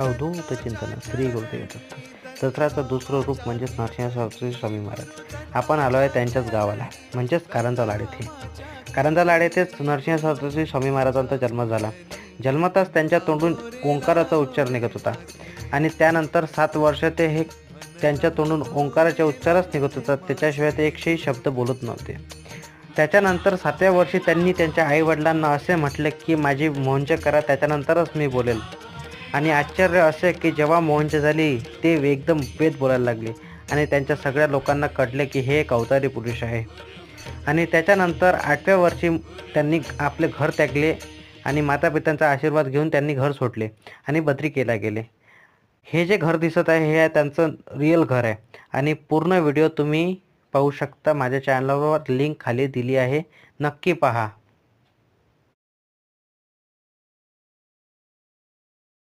अवधूत चिंतन श्री गुरुदेव दत्त. दसऱ्याचं दुसरं रूप म्हणजेच नरसिंह सरस्वती स्वामी महाराज. आपण आलो आहे त्यांच्याच गावाला, म्हणजेच कारंजा लाड येथे. कारंजा लाड येथेच नरसिंह सरस्वती स्वामी महाराजांचा जन्म झाला. जन्मताच त्यांच्या तोंडून ओंकाराचा उच्चार निघत होता आणि त्यानंतर 7 वर्ष ते हे त्यांच्या तोंडून ओंकाराचे उच्चारच निघत होतात. त्याच्याशिवाय ते एकही शब्द बोलत नव्हते. त्याच्यानंतर 7व्या वर्षी त्यांनी त्यांच्या आईवडिलांना असे म्हटले की माझी मोहनचे करा, त्याच्यानंतरच मी बोलेल. आणि आश्चर्य असे की जेव्हा मोहनचे झाली ते एकदम वेद बोलायला लागले आणि त्यांच्या सगळ्या लोकांना कळले की हे एक अवतारी पुरुष आहे. आणि त्याच्यानंतर 8व्या वर्षी त्यांनी आपले घर त्यागले आणि मातापित्यांचा आशीर्वाद घेऊन त्यांनी घर सोडले आणि बद्रिकेला गेले. हे जे घर दिसत आहे हे त्यांचं रिअल घर आहे आणि पूर्ण व्हिडिओ तुम्ही पाहू शकता. माझ्या चॅनलवर लिंक खाली दिली आहे, नक्की पहा.